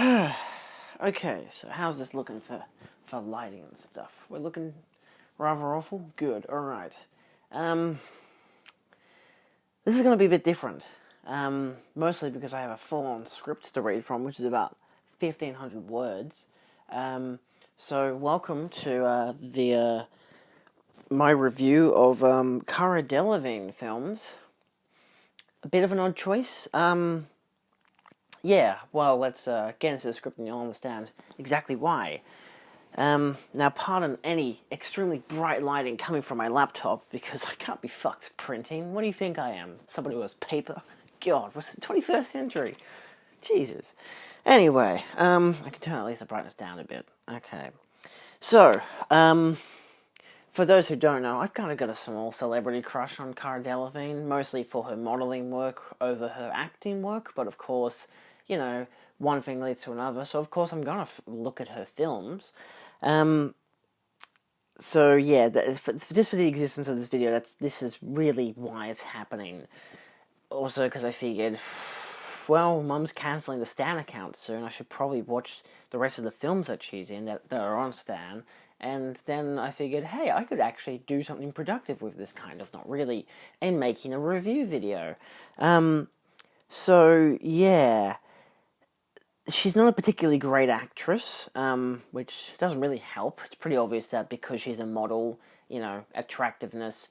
Okay, so how's this looking for lighting and stuff? We're looking rather awful? Good, alright. This is going to be a bit different. Mostly because I have a full-on script to read from, which is about 1,500 words. So welcome to my review of Cara Delevingne Films. A bit of an odd choice. Yeah, well, let's get into the script and you'll understand exactly why. Now, pardon any extremely bright lighting coming from my laptop, because I can't be fucked printing. What do you think I am? Somebody who has paper? God, what's the 21st century? Jesus. Anyway, I can turn at least the brightness down a bit. Okay. So, for those who don't know, I've kind of got a small celebrity crush on Cara Delevingne, mostly for her modelling work over her acting work, but of course, you know, one thing leads to another, so of course I'm gonna look at her films. So yeah, just for the existence of this video, this is really why it's happening. Also, because I figured, well, Mum's cancelling the Stan account soon, I should probably watch the rest of the films that she's in that are on Stan. And then I figured, hey, I could actually do something productive with this kind of, not really, and making a review video. So, yeah. She's not a particularly great actress, which doesn't really help. It's pretty obvious that because she's a model, you know, attractiveness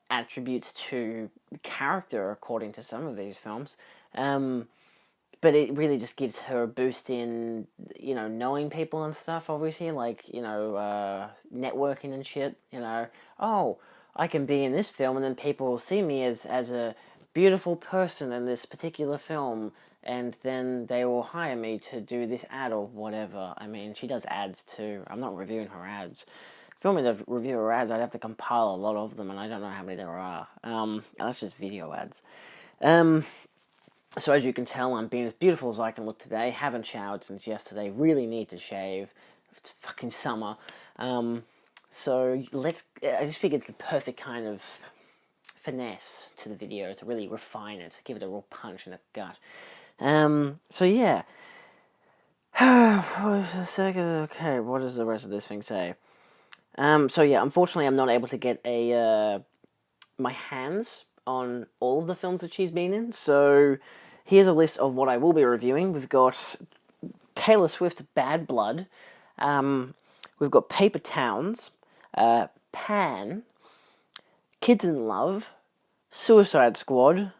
attributes to character, according to some of these films. But it really just gives her a boost in, you know, knowing people and stuff, obviously, like, you know, networking and shit, you know. Oh, I can be in this film, and then people will see me as a beautiful person in this particular film, and then they will hire me to do this ad or whatever. I mean, she does ads too. I'm not reviewing her ads. If you want me to review her ads, I'd have to compile a lot of them, and I don't know how many there are. That's just video ads. So as you can tell, I'm being as beautiful as I can look today. Haven't showered since yesterday. Really need to shave. It's fucking summer. So I just figured it's the perfect kind of finesse to the video to really refine it, give it a real punch in the gut. So yeah. Okay, what does the rest of this thing say? So yeah, unfortunately I'm not able to get my hands on all of the films that she's been in, so here's a list of what I will be reviewing. We've got Taylor Swift, Bad Blood, we've got Paper Towns, Pan, Kids in Love, Suicide Squad,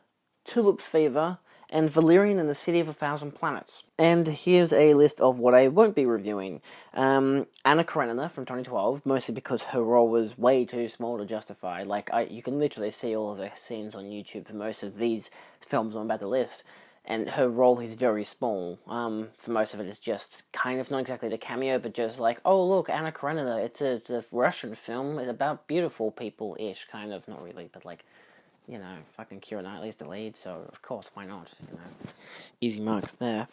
Tulip Fever, and Valerian and the City of a Thousand Planets. And here's a list of what I won't be reviewing. Anna Karenina from 2012, mostly because her role was way too small to justify. Like, you can literally see all of her scenes on YouTube for most of these films I'm about to list, and her role is very small. For most of it, it's just kind of not exactly the cameo, but just like, oh look, Anna Karenina, it's a Russian film, it's about beautiful people-ish, kind of, not really, but like, you know, fucking Keira Knightley's the lead, so of course, why not, you know. Easy mark there.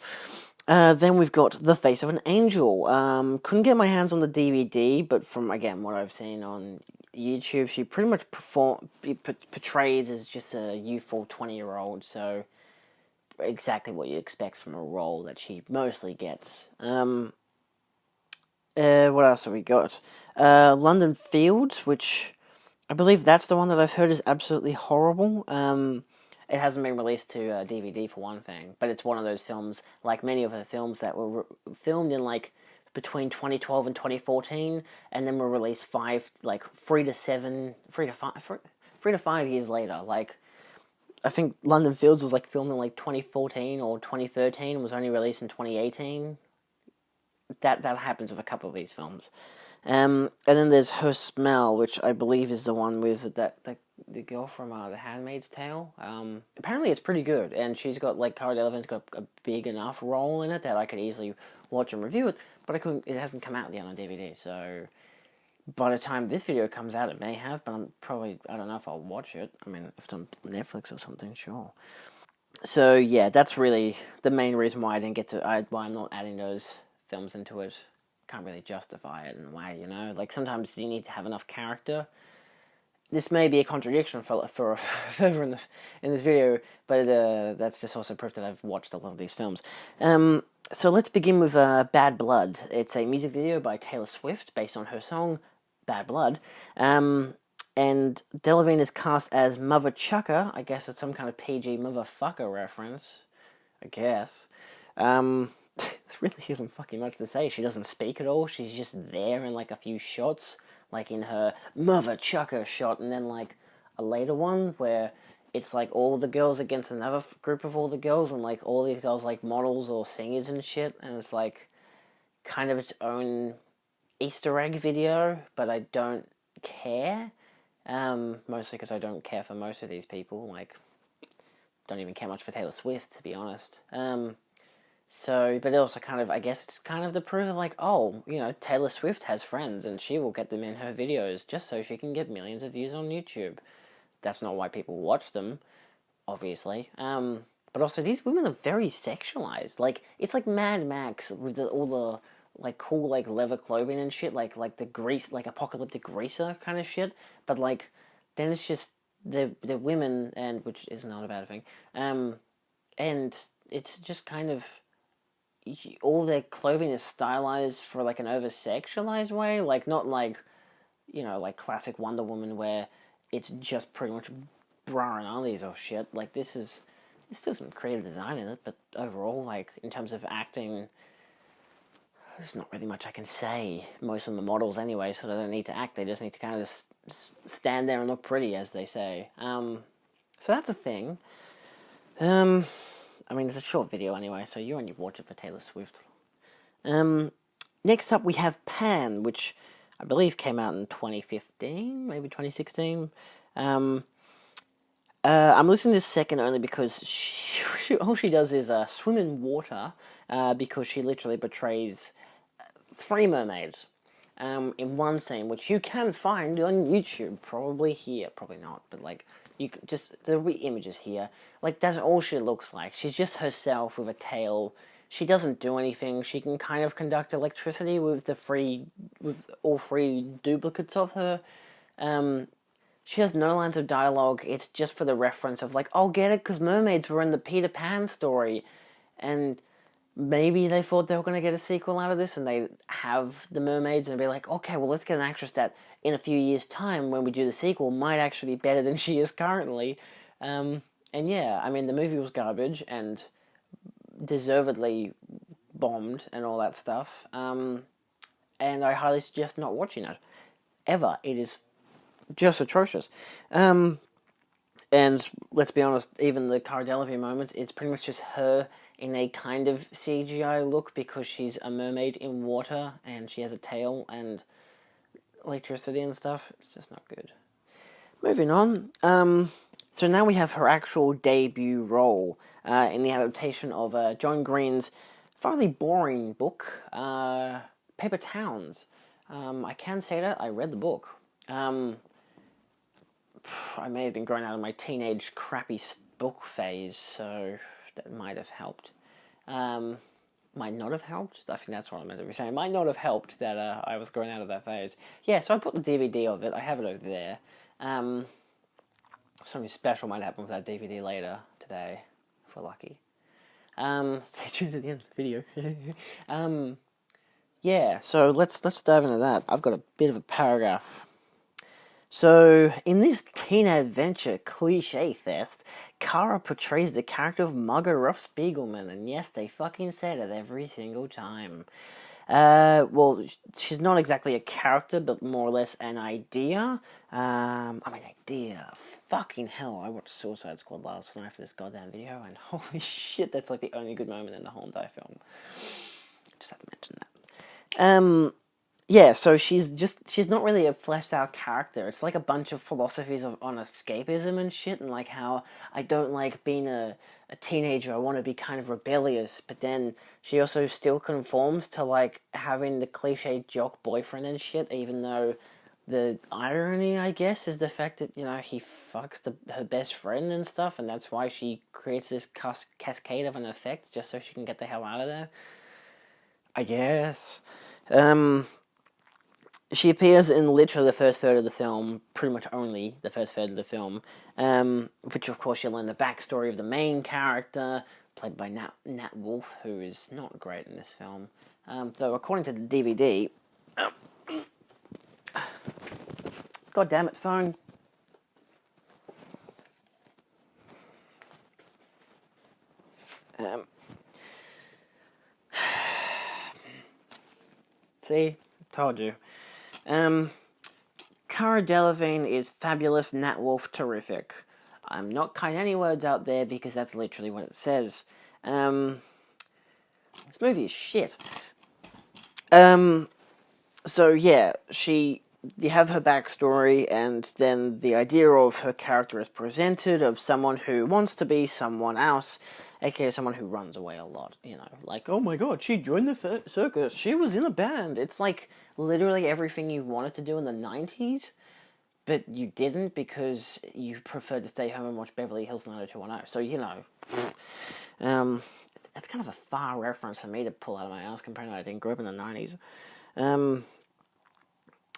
Then we've got The Face of an Angel. Couldn't get my hands on the DVD, but from, again, what I've seen on YouTube, she pretty much portrays as just a youthful 20-year-old, so exactly what you expect from a role that she mostly gets. What else have we got? London Fields, which I believe that's the one that I've heard is absolutely horrible. It hasn't been released to DVD for one thing, but it's one of those films, like many of her films, that were filmed in like between 2012 and 2014, and then were released 3 to 5 years later. Like, I think London Fields was like filmed in like 2014 or 2013, and was only released in 2018. That happens with a couple of these films. And then there's Her Smell, which I believe is the one with the girl from The Handmaid's Tale. Apparently it's pretty good, and she's got, like, Cara Delevingne's got a big enough role in it that I could easily watch and review it, but it hasn't come out yet on DVD, so by the time this video comes out it may have, but I don't know if I'll watch it. I mean, if it's on Netflix or something, sure. So yeah, that's really the main reason why why I'm not adding those films into it. Can't really justify it in a way, you know? Like, sometimes you need to have enough character. This may be a contradiction for further in this video, but that's just also proof that I've watched a lot of these films. So let's begin with Bad Blood. It's a music video by Taylor Swift based on her song Bad Blood. And Delevingne is cast as Mother Chucker. I guess it's some kind of PG motherfucker reference. I guess. This really isn't fucking much to say. She doesn't speak at all. She's just there in like a few shots, like in her Mother Chucker shot, and then like a later one where it's like all the girls against another group of all the girls, and like all these girls like models or singers and shit, and it's like kind of its own Easter egg video, but I don't care. Mostly because I don't care for most of these people. Like, don't even care much for Taylor Swift, to be honest. So, but it also kind of, I guess it's kind of the proof of like, oh, you know, Taylor Swift has friends and she will get them in her videos just so she can get millions of views on YouTube. That's not why people watch them, obviously. But also these women are very sexualized. Like, it's like Mad Max with all the like cool like leather clothing and shit, like the grease, like apocalyptic greaser kind of shit. But like, then it's just the women, and which is not a bad thing. And it's just kind of all their clothing is stylized for like an over sexualized way, like not like, you know, like classic Wonder Woman where it's just pretty much bra and undies or shit. Like there's still some creative design in it, but overall, like in terms of acting, there's not really much I can say. Most of the models anyway, so they don't need to act, they just need to kind of just stand there and look pretty, as they say. So that's a thing. I mean, it's a short video anyway, so you only watch it for Taylor Swift. Next up we have Pan, which I believe came out in 2015, maybe 2016. I'm listening to this second only because all she does is swim in water, because she literally portrays 3 mermaids in one scene, which you can find on YouTube, probably here, probably not, but like, you can just, there'll be images here. Like, that's all she looks like. She's just herself with a tail. She doesn't do anything. She can kind of conduct electricity with all 3 duplicates of her. She has no lines of dialogue. It's just for the reference of like, oh, get it? Because mermaids were in the Peter Pan story. And maybe they thought they were going to get a sequel out of this, and they have the mermaids and be like, okay, well, let's get an actress that in a few years' time, when we do the sequel, might actually be better than she is currently. And yeah, I mean, the movie was garbage and deservedly bombed and all that stuff. And I highly suggest not watching it. Ever. It is just atrocious. And let's be honest, even the Cara Delevingne moment, it's pretty much just her in a kind of CGI look because she's a mermaid in water and she has a tail and electricity and stuff. It's just not good. Moving on. So now we have her actual debut role in the adaptation of John Green's fairly boring book, Paper Towns. I can say that I read the book. I may have been growing out of my teenage crappy book phase, so that might have helped. Might not have helped. I think that's what I meant to be saying. Might not have helped that I was growing out of that phase. Yeah, so I put the DVD of it. I have it over there. Something special might happen with that DVD later today, if we're lucky. Stay tuned to the end of the video. Yeah, so let's dive into that. I've got a bit of a paragraph. So, in this teen adventure cliche fest, Cara portrays the character of Margot Ruff Spiegelman, and yes, they fucking said it every single time. Well, she's not exactly a character, but more or less an idea. Idea. Fucking hell, I watched Suicide Squad last night for this goddamn video, and holy shit, that's like the only good moment in the whole entire film. Just have to mention that. Yeah, so she's not really a fleshed out character. It's like a bunch of philosophies on escapism and shit, and like how I don't like being a teenager, I want to be kind of rebellious, but then she also still conforms to like having the cliche jock boyfriend and shit, even though the irony, I guess, is the fact that, you know, he fucks her best friend and stuff, and that's why she creates this cascade of an effect just so she can get the hell out of there. I guess. She appears in literally the first third of the film, pretty much only the first third of the film, which of course you learn the backstory of the main character, played by Nat Wolff, who is not great in this film. Though according to the DVD, God damn it, phone. See, told you. Cara Delevingne is fabulous, Nat Wolff terrific. I'm not cutting any words out there because that's literally what it says. This movie is shit. So yeah, you have her backstory, and then the idea of her character is presented of someone who wants to be someone else, aka someone who runs away a lot, like, oh my god, she joined the circus, she was in a band. It's like literally everything you wanted to do in the 90s, but you didn't because you preferred to stay home and watch Beverly Hills 90210. So, that's kind of a far reference for me to pull out of my ass, comparing that I didn't grow up in the 90s.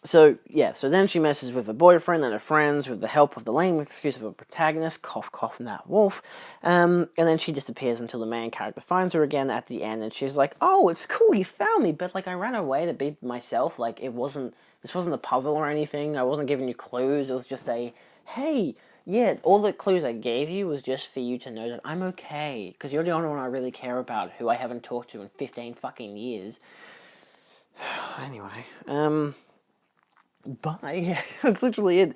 So then she messes with her boyfriend and her friends with the help of the lame excuse of a protagonist, cough cough Nat Wolff, and then she disappears until the main character finds her again at the end, and she's like, oh, it's cool, you found me, but like I ran away to be myself, like this wasn't a puzzle or anything, I wasn't giving you clues, it was just hey, yeah, all the clues I gave you was just for you to know that I'm okay, because you're the only one I really care about, who I haven't talked to in 15 fucking years. Anyway, bye. That's literally it.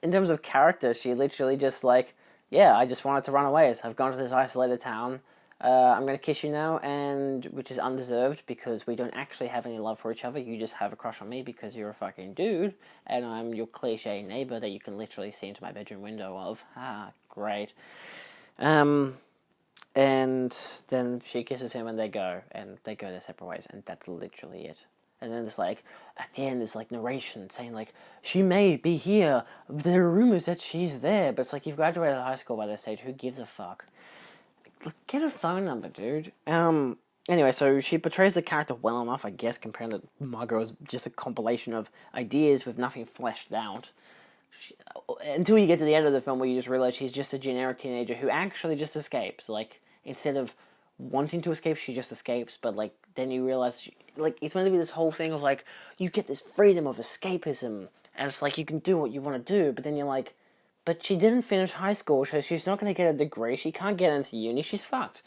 In terms of character, she literally just like, yeah, I just wanted to run away. So I've gone to this isolated town. I'm going to kiss you now, and which is undeserved because we don't actually have any love for each other. You just have a crush on me because you're a fucking dude, and I'm your cliche neighbor that you can literally see into my bedroom window of. Ah, great. And then she kisses him, and they go their separate ways, and that's literally it. And then it's like, at the end, there's like narration saying like, she may be here, there are rumors that she's there, but it's like, you've graduated high school by this stage, who gives a fuck? Get a phone number, dude. Anyway, so she portrays the character well enough, I guess, compared to Margot is just a compilation of ideas with nothing fleshed out. Until you get to the end of the film where you just realize she's just a generic teenager who actually just escapes. Like, instead of wanting to escape, she just escapes, but like, then you realize, it's meant to be this whole thing of like, you get this freedom of escapism, and it's like, you can do what you want to do, but then you're like, but she didn't finish high school, so she's not going to get a degree, she can't get into uni, she's fucked.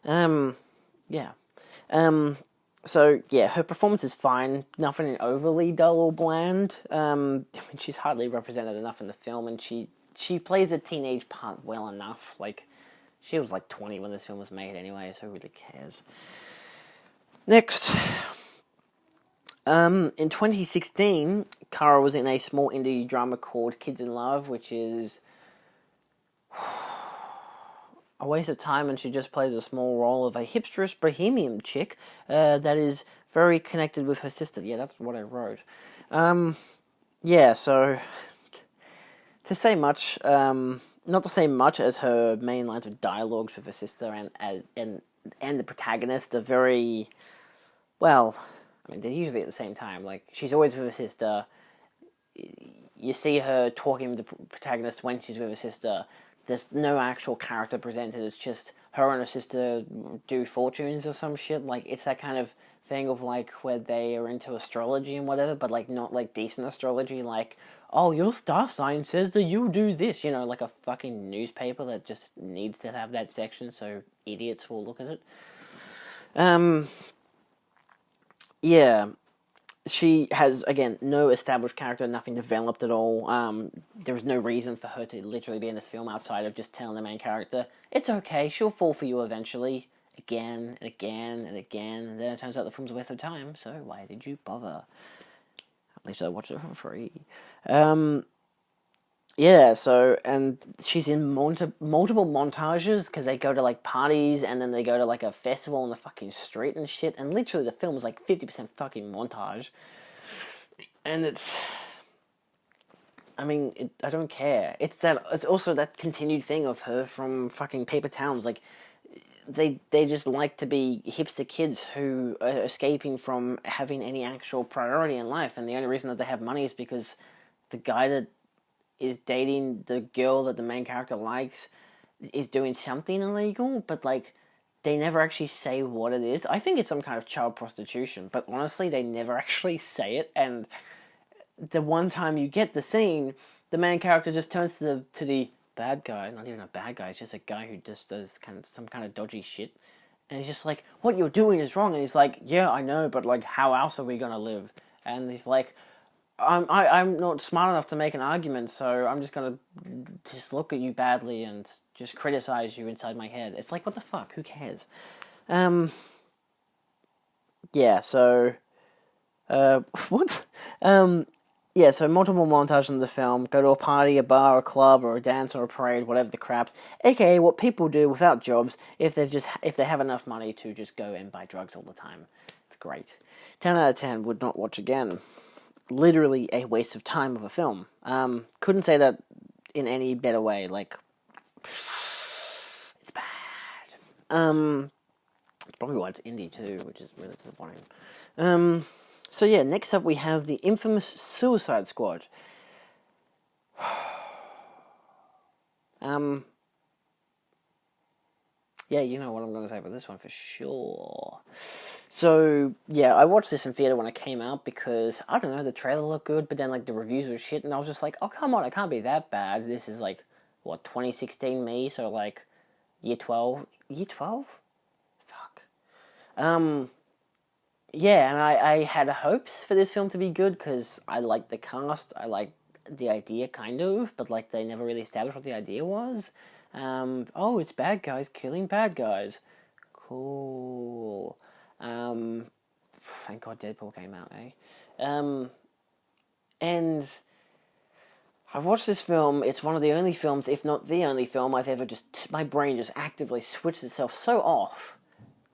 Yeah. So, yeah, her performance is fine, nothing overly dull or bland. I mean, she's hardly represented enough in the film, and she plays a teenage part well enough, like, she was like 20 when this film was made anyway, so who really cares? Next. In 2016, Cara was in a small indie drama called Kids in Love, which is a waste of time, and she just plays a small role of a hipsterous bohemian chick that is very connected with her sister. Yeah, that's what I wrote. Yeah, so to say much, not to say much as her main lines of dialogues with her sister and the protagonist are very, well, I mean, they're usually at the same time. Like, she's always with her sister. You see her talking with the protagonist when she's with her sister. There's no actual character presented. It's just her and her sister do fortunes or some shit. Like, it's that kind of thing of, like, where they are into astrology and whatever, but, like, not, like, decent astrology. Like, oh, your star sign says that you do this. You know, like a fucking newspaper that just needs to have that section so idiots will look at it. Yeah, she has, again, no established character, nothing developed at all. There's no reason for her to literally be in this film outside of just telling the main character, it's okay, she'll fall for you eventually, again and again and again, and then it turns out the film's a waste of time, so why did you bother? At least I watched it for free. Yeah, so, and she's in multiple montages, because they go to, like, parties, and then they go to, like, a festival on the fucking street and shit, and literally the film is, like, 50% fucking montage. And it's, I mean, I don't care. It's also that continued thing of her from fucking Paper Towns, like, they just like to be hipster kids who are escaping from having any actual priority in life, and the only reason that they have money is because the guy that is dating the girl that the main character likes is doing something illegal, but like they never actually say what it is. I think it's some kind of child prostitution, but honestly, they never actually say it. And the one time you get the scene, the main character just turns to the bad guy. Not even a bad guy; it's just a guy who just does some kind of dodgy shit. And he's just like, "What you're doing is wrong." And he's like, "Yeah, I know, but like, how else are we gonna live?" And he's like, I'm not smart enough to make an argument, so I'm just gonna just look at you badly and just criticize you inside my head. It's like, what the fuck? Who cares? Yeah, so, what? Yeah, so multiple montages in the film. Go to a party, a bar, a club, or a dance, or a parade, whatever the crap. AKA what people do without jobs if they have enough money to just go and buy drugs all the time. It's great. 10 out of 10 would not watch again. Literally a waste of time of a film. Couldn't say that in any better way. Like, it's bad. It's probably why it's indie too, which is really disappointing. So yeah, next up we have the infamous Suicide Squad. Yeah, you know what I'm going to say about this one for sure. So, yeah, I watched this in theater when it came out because, I don't know, the trailer looked good, but then, like, the reviews were shit, and I was just like, oh, come on, it can't be that bad. This is, like, 2016 me, so, like, year 12? Year 12? Fuck. Yeah, and I had hopes for this film to be good, because I liked the cast, I liked the idea, kind of, but, like, they never really established what the idea was. Oh, it's bad guys killing bad guys. Cool. Thank God Deadpool came out, eh? And I watched this film. It's one of the only films, if not the only film, I've ever my brain just actively switched itself so off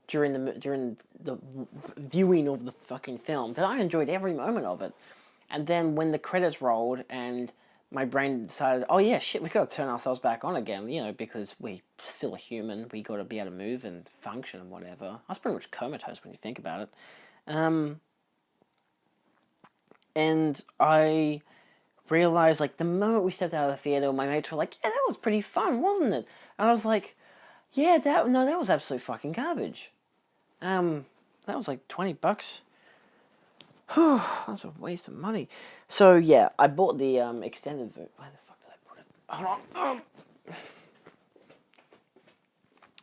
during the viewing of the fucking film that I enjoyed every moment of it. And then when the credits rolled and my brain decided, oh yeah, shit, we got to turn ourselves back on again, you know, because we still a human, we got to be able to move and function and whatever. I was pretty much comatose when you think about it. And I realized, like, the moment we stepped out of the theater, my mates were like, yeah, that was pretty fun, wasn't it? And I was like, yeah, that was absolute fucking garbage. That was like $20. That's a waste of money. So yeah, I bought the extended version. Where the fuck did I put it? Hold on.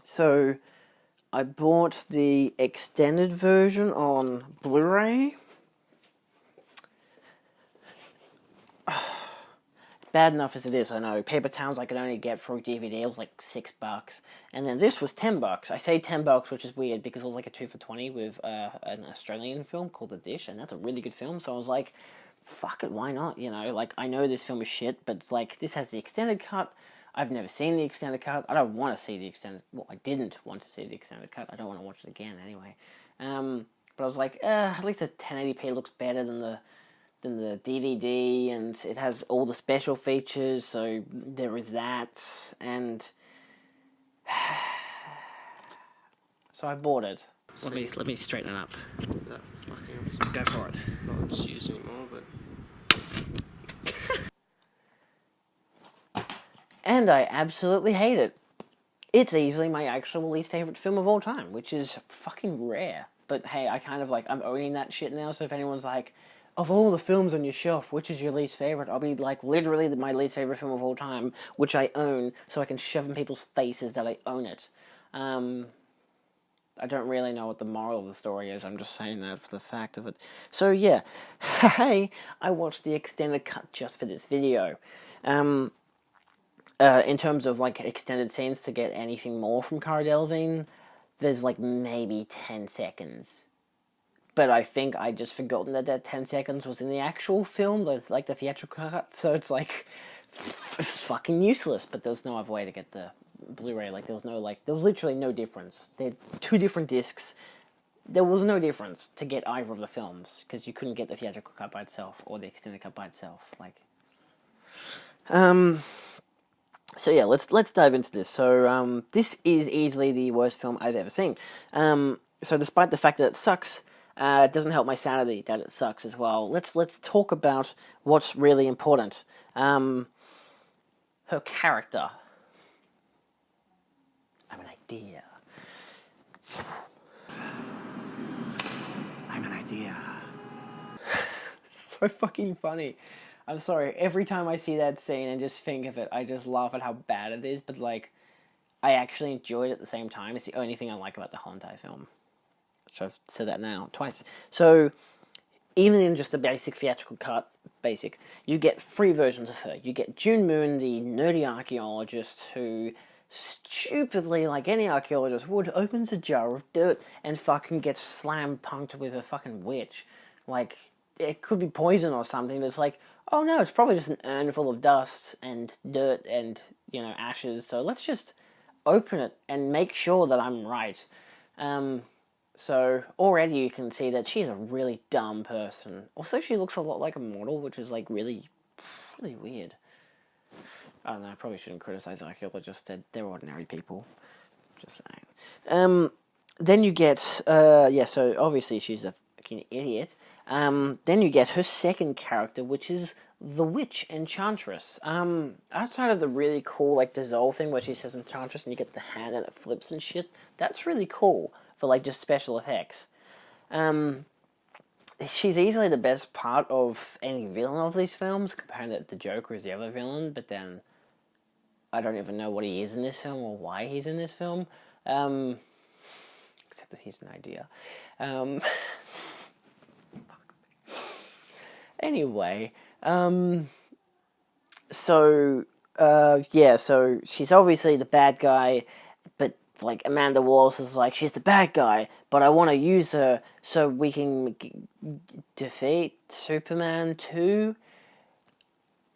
So I bought the extended version on Blu-ray. Bad enough as it is, I know. Paper Towns I could only get for a DVD. It was like $6, and then this was $10. I say $10, which is weird because it was like a 2 for $20 with an Australian film called The Dish, and that's a really good film. So I was like, fuck it, why not? You know, like, I know this film is shit, but it's like, this has the extended cut. I've never seen the extended cut. I don't want to see the extended. Well, I didn't want to see the extended cut. I don't want to watch it again anyway. But I was like, at least the 1080p looks better than the DVD, and it has all the special features, so there is that, and so I bought it. Let me straighten it up. That fucking Go for it. not its use anymore, but And I absolutely hate it. It's easily my actual least favorite film of all time, which is fucking rare. But hey, I kind of like, I'm owning that shit now, so if anyone's like, of all the films on your shelf, which is your least favorite? I'll be like, literally my least favorite film of all time, which I own, so I can shove in people's faces that I own it. I don't really know what the moral of the story is, I'm just saying that for the fact of it. So yeah, hey, I watched the extended cut just for this video. In terms of like extended scenes to get anything more from Cara Delevingne, there's like maybe 10 seconds. But I think I just forgotten that 10 seconds was in the actual film, the theatrical cut, so it's like, it's fucking useless, but there's no other way to get the Blu-ray, there was literally no difference. They're two different discs. There was no difference to get either of the films, because you couldn't get the theatrical cut by itself, or the extended cut by itself, So yeah, let's dive into this. So, this is easily the worst film I've ever seen. So despite the fact that it sucks, it doesn't help my sanity that it sucks as well. Let's talk about what's really important. Her character. idea. I'm an idea. So fucking funny. I'm sorry, every time I see that scene and just think of it, I just laugh at how bad it is, but like, I actually enjoy it at the same time. It's the only thing I like about the whole entire film. So I've said that now twice. So, even in just the basic theatrical cut, you get 3 versions of her. You get June Moon, the nerdy archaeologist who stupidly, like any archaeologist would, opens a jar of dirt and fucking gets slam punked with a fucking witch. Like, it could be poison or something, but it's like, oh no, it's probably just an urn full of dust and dirt and, ashes, so let's just open it and make sure that I'm right. So already you can see that she's a really dumb person. Also, she looks a lot like a model, which is like really, really weird. I don't know, I probably shouldn't criticize archaeologists. They're ordinary people. Just saying. Then you get, so obviously she's a fucking idiot. Then you get her second character, which is the witch Enchantress. Outside of the really cool, like, dissolve thing where she says Enchantress and you get the hand and it flips and shit, that's really cool for, like, just special effects. She's easily the best part of any villain of these films, comparing that the Joker is the other villain, but then I don't even know what he is in this film or why he's in this film. Except that he's an idea. Anyway, so she's obviously the bad guy, but, like, Amanda Wallace is like, she's the bad guy, but I want to use her so we can defeat Superman 2?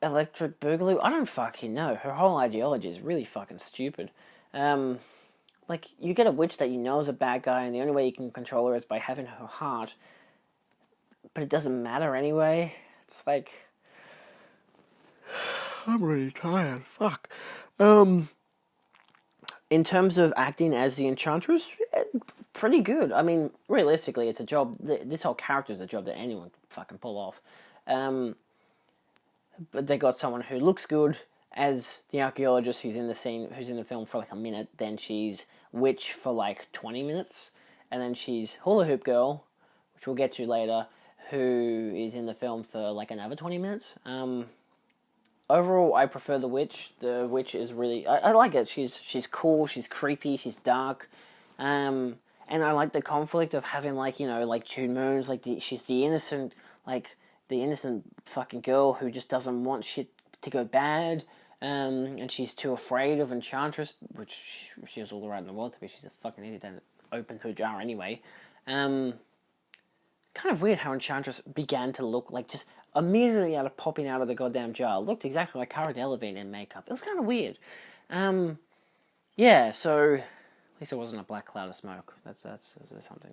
Electric Boogaloo? I don't fucking know. Her whole ideology is really fucking stupid. Like, you get a witch that you know is a bad guy, and the only way you can control her is by having her heart, but it doesn't matter anyway. It's like, I'm really tired. Fuck. In terms of acting as the Enchantress, pretty good. I mean, realistically, it's a job. This whole character is a job that anyone can fucking pull off. But they got someone who looks good as the archaeologist who's in the film for like a minute. Then she's witch for like 20 minutes, and then she's hula hoop girl, which we'll get to later, who is in the film for like another 20 minutes. Overall, I prefer the witch. The witch is really... I like it. She's cool, she's creepy, she's dark. And I like the conflict of having, like, like June Moon's, like, she's the innocent fucking girl who just doesn't want shit to go bad. And she's too afraid of Enchantress, which she has all the right in the world to be. She's a fucking idiot and opened her jar anyway. Kind of weird how Enchantress began to look like, just immediately popping out of the goddamn jar, looked exactly like Cara Delevingne in makeup. It was kind of weird. So at least it wasn't a black cloud of smoke. That's something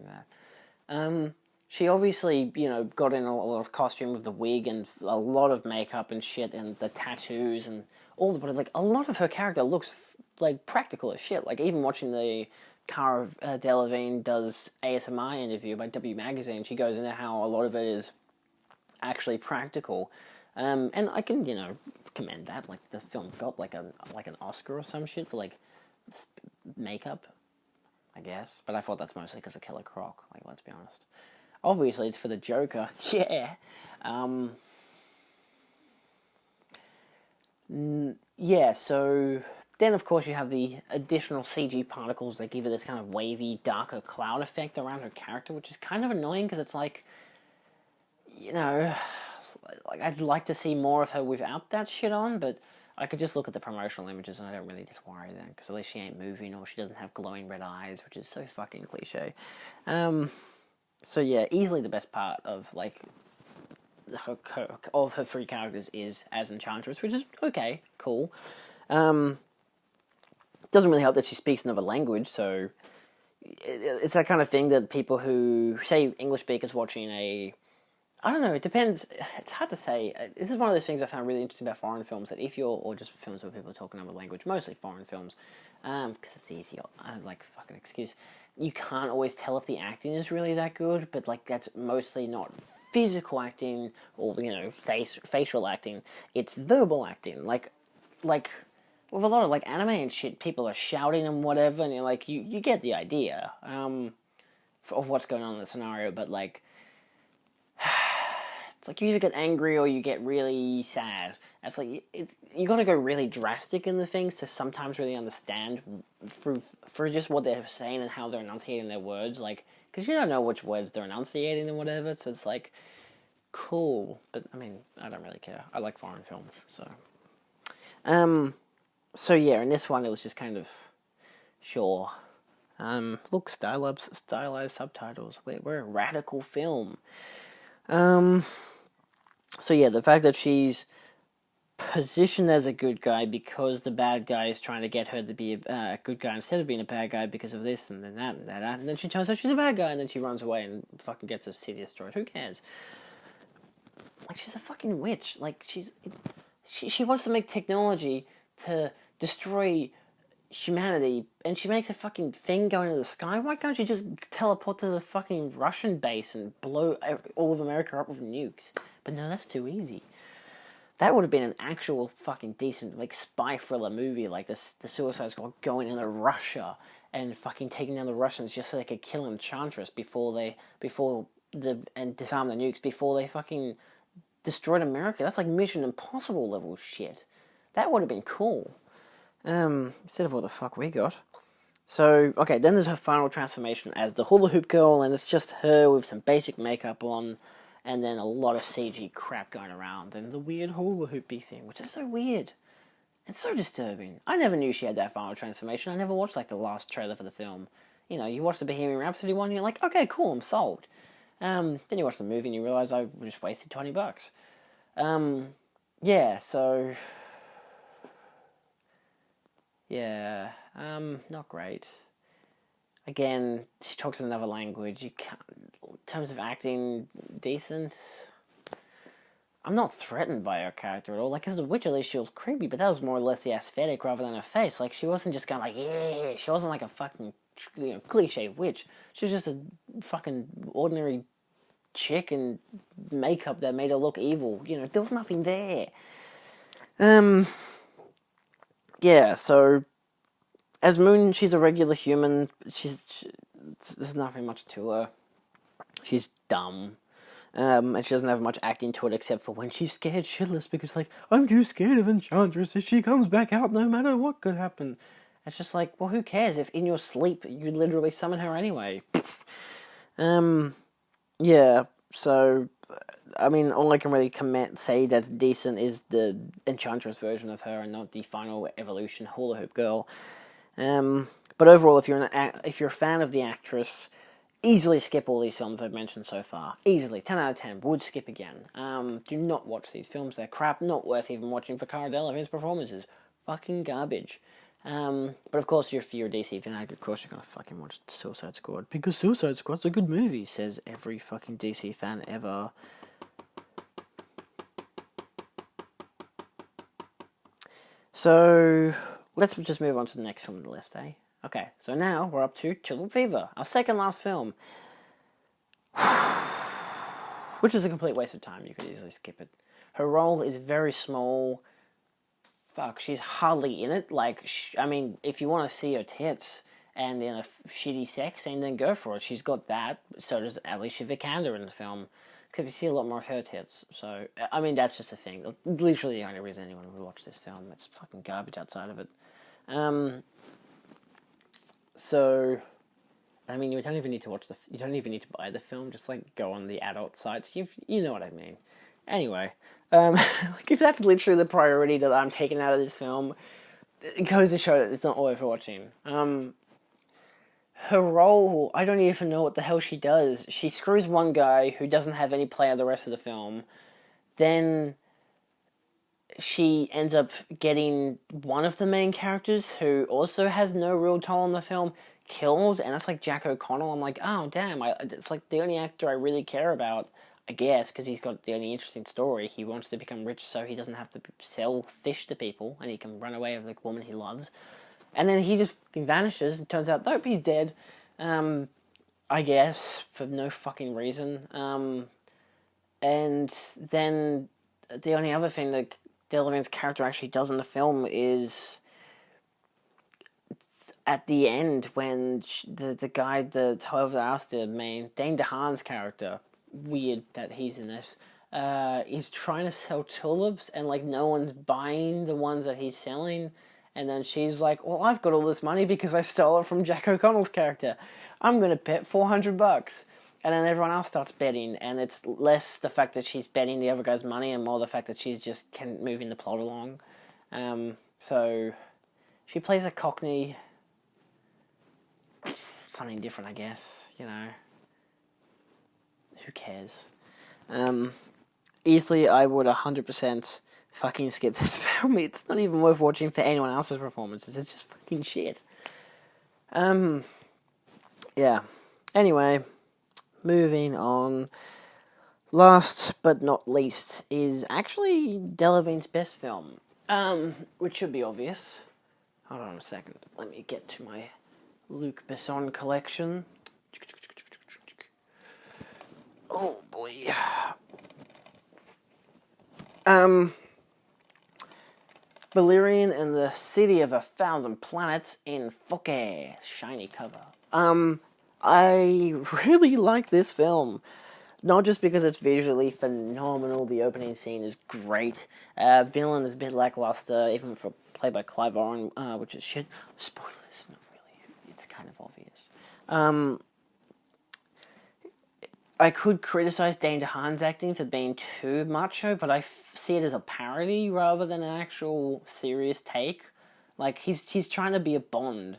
that. She obviously, got in a lot of costume with the wig and a lot of makeup and shit and the tattoos and all the, but like a lot of her character looks like practical as shit. Like, even watching the Cara Delevingne does ASMR interview by W Magazine, she goes into how a lot of it is actually practical, and I can commend that. Like, the film got like an Oscar or some shit for like makeup, I guess, but I thought that's mostly because of Killer Croc. Like, let's be honest. Obviously, it's for the Joker. Yeah. So then, of course, you have the additional CG particles that give it this kind of wavy, darker cloud effect around her character, which is kind of annoying because it's like, like, I'd like to see more of her without that shit on, but I could just look at the promotional images and I don't really just worry then, because at least she ain't moving or she doesn't have glowing red eyes, which is so fucking cliche. So yeah, easily the best part of, like, her 3 characters is as Enchantress, which is okay, cool. Doesn't really help that she speaks another language, so it's that kind of thing that people who, say, English speakers watching I don't know, it depends, it's hard to say. This is one of those things I found really interesting about foreign films, that or just films where people talk another language, mostly foreign films, because it's the easy, fucking excuse. You can't always tell if the acting is really that good, but, like, that's mostly not physical acting or, facial acting. It's verbal acting. Like, with a lot of, like, anime and shit, people are shouting and whatever, and you're like, you get the idea, of what's going on in the scenario, but, like, it's like you either get angry or you get really sad. It's like you got to go really drastic in the things to sometimes really understand for just what they're saying and how they're enunciating their words. Like, because you don't know which words they're enunciating and whatever. So it's like cool, but I mean, I don't really care. I like foreign films, so. So yeah, in this one it was just kind of sure. Look, stylized subtitles. We're a radical film. So yeah, the fact that she's positioned as a good guy because the bad guy is trying to get her to be a good guy instead of being a bad guy because of this and then that and that, and then she turns out she's a bad guy and then she runs away and fucking gets her city destroyed. Who cares? Like, she's a fucking witch. Like, she wants to make technology to destroy humanity, and she makes a fucking thing go into the sky. Why can't you just teleport to the fucking Russian base and blow all of America up with nukes? But no, that's too easy. That would have been an actual fucking decent, like, spy thriller movie, like the Suicide Squad going into Russia and fucking taking down the Russians just so they could kill Enchantress and disarm the nukes before they fucking destroyed America. That's like Mission Impossible level shit. That would have been cool. Instead of what the fuck we got. So, okay, then there's her final transformation as the hula hoop girl, and it's just her with some basic makeup on, and then a lot of CG crap going around, and the weird hula hoopy thing, which is so weird. It's so disturbing. I never knew she had that final transformation. I never watched, like, the last trailer for the film. You know, you watch the Bohemian Rhapsody one, and you're like, okay, cool, I'm sold. Then you watch the movie, and you realise I just wasted $20. Yeah, so... yeah, not great. Again, she talks another language. You can't, in terms of acting, decent. I'm not threatened by her character at all. Like, as a witch, at least she was creepy, but that was more or less the aesthetic rather than her face. Like, she wasn't just going like, yeah, she wasn't like a fucking, cliche witch. She was just a fucking ordinary chick in makeup that made her look evil. There was nothing there. Yeah, so as Moon, she's a regular human. There's nothing much to her. She's dumb. And she doesn't have much acting to it except for when she's scared shitless because, like, I'm too scared of Enchantress if she comes back out no matter what could happen. It's just like, well, who cares if in your sleep you literally summon her anyway? Yeah, so, I mean, all I can really say that's decent is the Enchantress version of her and not the final evolution hula hoop girl. But overall, if you're a fan of the actress, easily skip all these films I've mentioned so far. Easily, 10 out of 10. Would skip again. Do not watch these films. They're crap. Not worth even watching for Cara Delevingne's performances. Fucking garbage. But of course, if you're a DC fan, of course you're gonna fucking watch Suicide Squad. Because Suicide Squad's a good movie, says every fucking DC fan ever. So, let's just move on to the next film on the list, eh? Okay, so now we're up to Tulip Fever, our second last film. Which is a complete waste of time, you could easily skip it. Her role is very small. Fuck, she's hardly in it. Like, I mean, if you want to see her tits and in a shitty sex scene, then go for it. She's got that. So does Alicia Vikander in the film. Except you see a lot more of her tits. So, I mean, that's just a thing. Literally the only reason anyone would watch this film. It's fucking garbage outside of it. So, I mean, you don't even need to you don't even need to buy the film. Just, like, go on the adult sites. You know what I mean. Anyway, like, if that's literally the priority that I'm taking out of this film, it goes to show that it's not worth watching. Her role, I don't even know what the hell she does. She screws one guy who doesn't have any play of the rest of the film. Then she ends up getting one of the main characters, who also has no real toll in the film, killed, and that's like Jack O'Connell. I'm like, oh damn, it's like the only actor I really care about, I guess, because he's got the only interesting story. He wants to become rich so he doesn't have to sell fish to people, and he can run away with the woman he loves. And then he just vanishes. It turns out, nope, he's dead. I guess, for no fucking reason. And then the only other thing that Delevingne's character actually does in the film is at the end when the guy, whoever asked the main, Dane DeHaan's character, weird that he's in this, he's trying to sell tulips and like no one's buying the ones that he's selling, and then she's like, well, I've got all this money because I stole it from Jack O'Connell's character. I'm gonna bet $400. And then everyone else starts betting, and it's less the fact that she's betting the other guy's money and more the fact that she's just moving the plot along. So she plays a Cockney, something different, I guess, you know. Who cares? Easily, I would 100% fucking skip this film. It's not even worth watching for anyone else's performances. It's just fucking shit. Yeah. Anyway, moving on. Last but not least is actually Delevingne's best film, which should be obvious. Hold on a second. Let me get to my Luc Besson collection. Oh boy. Valerian and the City of 1,000 Planets in 4K, shiny cover. I really like this film. Not just because it's visually phenomenal, the opening scene is great. Villain is a bit lackluster, even for played by Clive Owen, which is shit. Spoilers, not really. It's kind of obvious. I could criticize Dane DeHaan's acting for being too macho, but I see it as a parody rather than an actual serious take. Like, he's trying to be a Bond,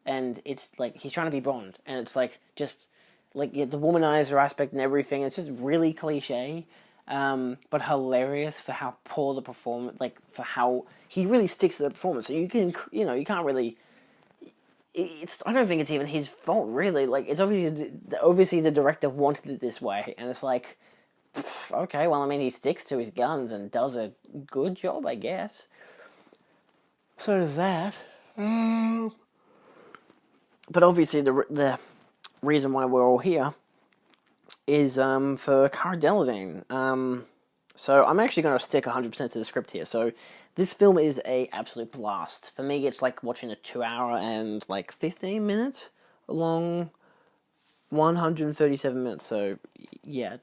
and it's like, he's trying to be Bond, and it's like, just, like, yeah, the womanizer aspect and everything, it's just really cliche, but hilarious for how poor the performance, like, for how, he really sticks to the performance, so you can, you know, you can't really, I don't think it's even his fault, really. Like, it's obviously the director wanted it this way, and it's like, okay, well, I mean, he sticks to his guns and does a good job, I guess. So does that. But obviously, the reason why we're all here is for Cara Delevingne. So I'm actually going to stick 100% to the script here. So this film is a absolute blast. For me, it's like watching a 2 hour and like 15 minutes long, 137 minutes. So yeah,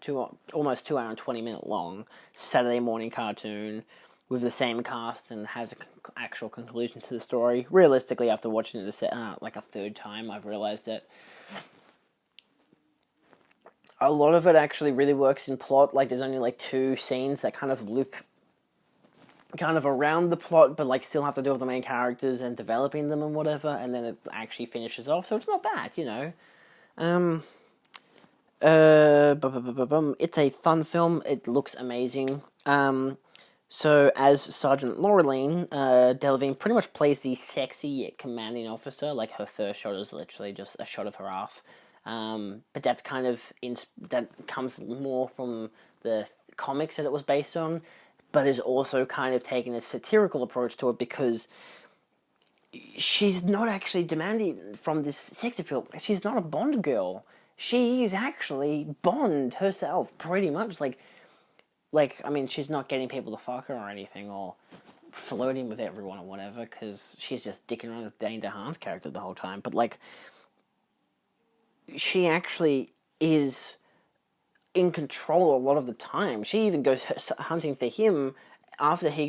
almost 2 hour and 20 minute long Saturday morning cartoon with the same cast and has an actual conclusion to the story. Realistically, after watching it like a third time, I've realized that a lot of it actually really works in plot. Like, there's only like 2 scenes that kind of loop kind of around the plot, but like still have to do with the main characters and developing them and whatever, and then it actually finishes off, so it's not bad, you know. It's a fun film. It looks amazing. So as Sergeant Laureline, Delevingne pretty much plays the sexy yet commanding officer. Like, her first shot is literally just a shot of her ass. But that's kind of that comes more from the comics that it was based on, but is also kind of taking a satirical approach to it because she's not actually demanding from this sex appeal. She's not a Bond girl. She is actually Bond herself, pretty much. Like, I mean, she's not getting people to fuck her or anything, or flirting with everyone or whatever, because she's just dicking around with Dane DeHaan's character the whole time. But, like, she actually is in control a lot of the time. She even goes hunting for him after she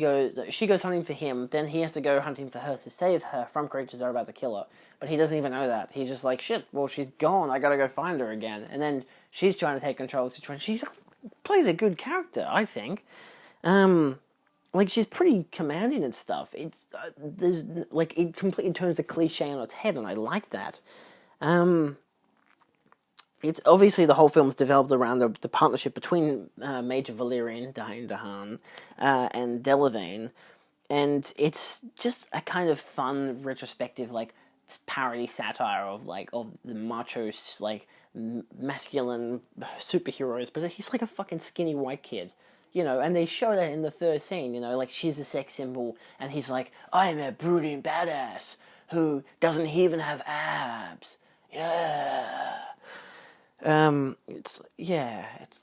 goes hunting for him, then he has to go hunting for her to save her from creatures that are about to kill her. But he doesn't even know that. He's just like, shit, well, she's gone, I gotta go find her again. And then she's trying to take control of the situation. She plays a good character, I think. Like, she's pretty commanding and stuff. It's, there's, like, it completely turns the cliche on its head, and I like that. It's obviously the whole film's developed around the partnership between Major Valerian, Dane DeHaan, and Delevingne, and it's just a kind of fun, retrospective, like, parody satire of the macho, like, masculine superheroes, but he's like a fucking skinny white kid, you know, and they show that in the third scene, you know, like, she's a sex symbol, and he's like, I'm a brooding badass who doesn't even have abs, yeah. It's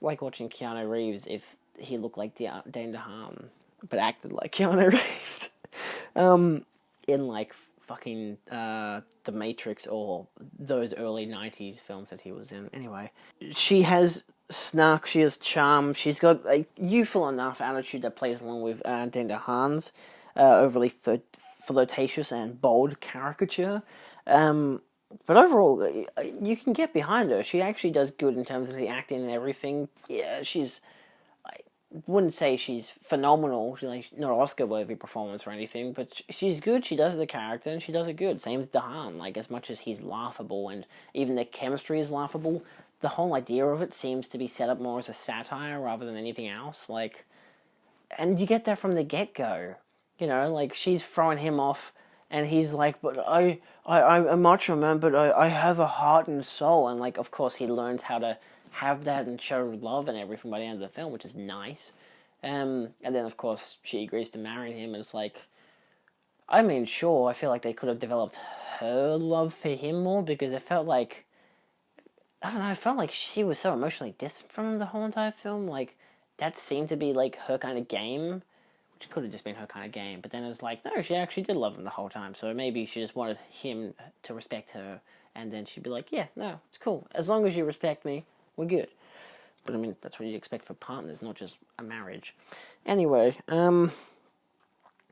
like watching Keanu Reeves if he looked like Dane DeHaan, but acted like Keanu Reeves, in like fucking The Matrix or those early 90s films that he was in. Anyway, she has snark, she has charm, she's got a youthful enough attitude that plays along with Dane DeHaan's overly flirtatious and bold caricature. But overall, you can get behind her. She actually does good in terms of the acting and everything. Yeah, I wouldn't say she's phenomenal. She's like not Oscar-worthy performance or anything, but she's good. She does the character, and she does it good. Same as DeHaan. Like, as much as he's laughable, and even the chemistry is laughable, the whole idea of it seems to be set up more as a satire rather than anything else. Like, and you get that from the get-go. You know, like, she's throwing him off, and he's like, but I'm a macho man, but I have a heart and soul. And, like, of course, he learns how to have that and show love and everything by the end of the film, which is nice. And then, of course, she agrees to marry him, and it's like, I mean, sure, I feel like they could have developed her love for him more, because it felt like, I don't know, I felt like she was so emotionally distant from him the whole entire film. Like, that seemed to be, like, her kind of game, which could have just been her kind of game, but then it was like, no, she actually did love him the whole time, so maybe she just wanted him to respect her, and then she'd be like, yeah, no, it's cool. As long as you respect me, we're good. But I mean, that's what you expect for partners, not just a marriage. Anyway,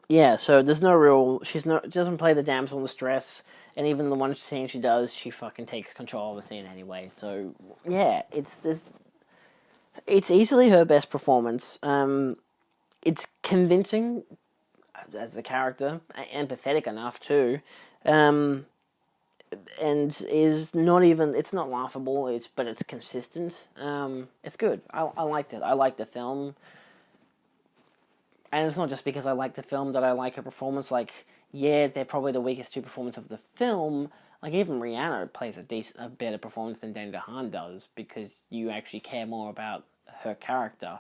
yeah, so there's no real, she doesn't play the damsel in distress, and even the one scene she does, she fucking takes control of the scene anyway, so, yeah, it's easily her best performance. It's convincing as a character, empathetic enough too, and is not even, it's not laughable, but it's consistent. It's good. I liked it. I liked the film. And it's not just because I like the film that I like her performance. Like, yeah, they're probably the weakest two performances of the film. Like, even Rihanna plays a better performance than Dane DeHaan does, because you actually care more about her character.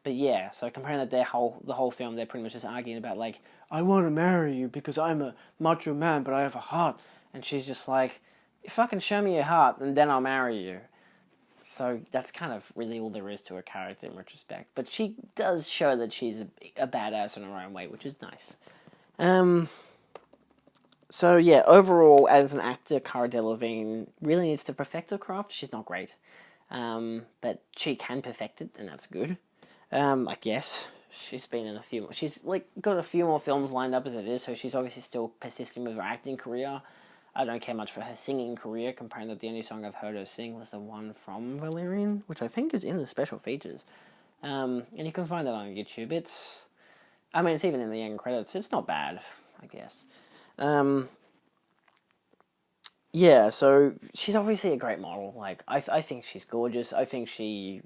But yeah, so comparing that the whole film, they're pretty much just arguing about, like, I want to marry you because I'm a macho man, but I have a heart. And she's just like, fucking show me your heart, and then I'll marry you. So that's kind of really all there is to her character in retrospect. But she does show that she's a badass in her own way, which is nice. So yeah, overall, as an actor, Cara Delevingne really needs to perfect her craft. She's not great. But she can perfect it, and that's good. I guess she's been in she's like got a few more films lined up as it is, so she's obviously still persisting with her acting career. I don't care much for her singing career, comparing that the only song I've heard her sing was the one from Valerian, which I think is in the special features. And you can find that on YouTube. It's even in the end credits. It's not bad, I guess. Yeah, so she's obviously a great model. Like, I think she's gorgeous. I think she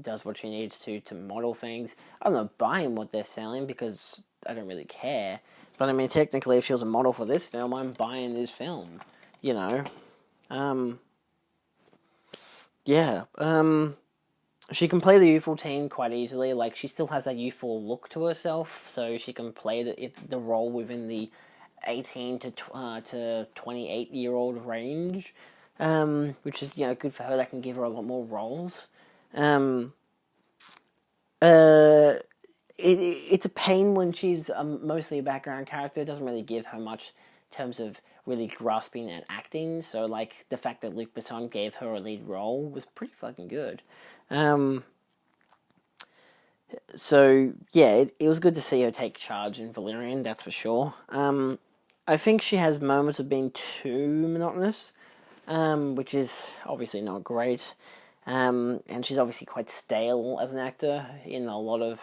does what she needs to model things. I'm not buying what they're selling because I don't really care. But I mean, technically, if she was a model for this film, I'm buying this film. You know? Yeah. She can play the youthful teen quite easily. Like, she still has that youthful look to herself, so she can play the role within the 18 to 28-year-old range, which is, good for her. That can give her a lot more roles. It's a pain when she's mostly a background character. It doesn't really give her much in terms of really grasping and acting. So, like, the fact that Luc Besson gave her a lead role was pretty fucking good. So, yeah, it was good to see her take charge in Valerian, that's for sure. I think she has moments of being too monotonous, which is obviously not great. And she's obviously quite stale as an actor in a lot of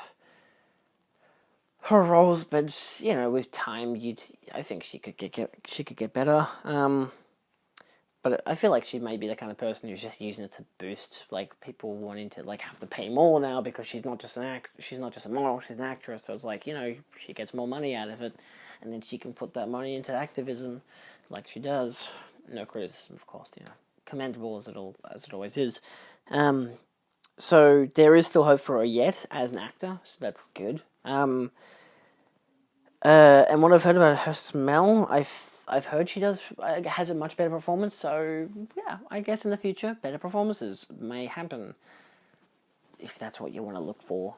her roles, but with time, I think she could get better. But I feel like she may be the kind of person who's just using it to boost, like, people wanting to, like, have to pay more now because she's not just she's not just a model, she's an actress. So it's like, she gets more money out of it, and then she can put that money into activism, like she does. No criticism, of course, commendable as it always is. So there is still hope for her yet as an actor, so that's good. And what I've heard about her smell, I've heard she has a much better performance. So yeah, I guess in the future, better performances may happen. if that's what you want to look for.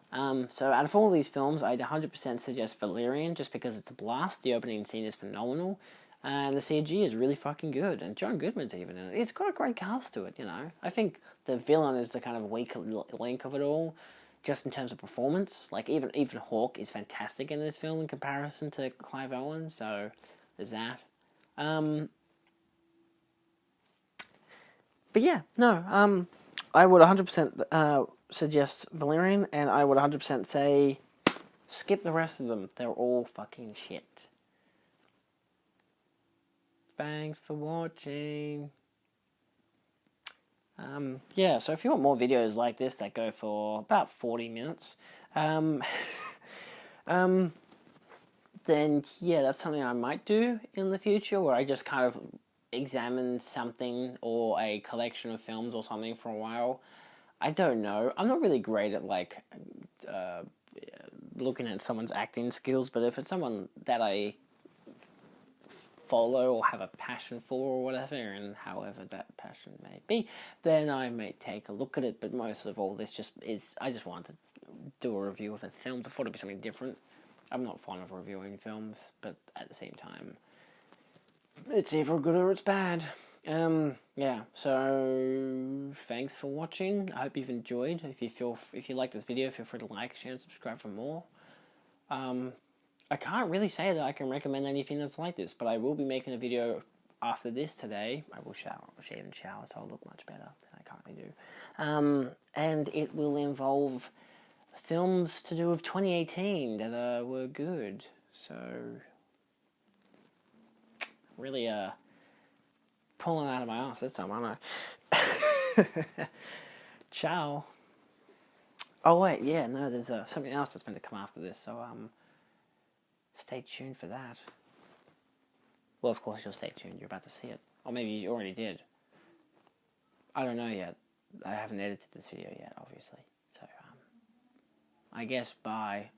So out of all these films, I'd 100% suggest Valerian, just because it's a blast. The opening scene is phenomenal, and the CG is really fucking good, and John Goodman's even in it. It's got a great cast to it, you know. I think the villain is the kind of weak link of it all, just in terms of performance. Like, even Hawke is fantastic in this film in comparison to Clive Owen, so there's that. But yeah, no, I would 100% suggest Valerian, and I would 100% say skip the rest of them. They're all fucking shit. Thanks for watching. Yeah, so if you want more videos like this that go for about 40 minutes, then yeah, that's something I might do in the future, where I just kind of examine something or a collection of films or something for a while. I don't know. I'm not really great at like looking at someone's acting skills, but if it's someone that I follow or have a passion for or whatever, and however that passion may be, then I may take a look at it. But most of all, this just is, I just wanted to do a review of a film. I thought it'd be something different. I'm not fond of reviewing films, but at the same time, it's either good or it's bad. Yeah, so thanks for watching. I hope you've enjoyed. If you like this video, feel free to like, share, and subscribe for more. I can't really say that I can recommend anything that's like this, but I will be making a video after this today. I will shave and shower, so I'll look much better than I currently do. And it will involve films to do with 2018 that were good. So really pulling out of my ass this time, aren't I? Ciao. Oh wait, yeah, no, there's something else that's meant to come after this, so stay tuned for that. Well, of course you'll stay tuned, you're about to see it. Or maybe you already did. I don't know yet. I haven't edited this video yet, obviously. So, I guess bye.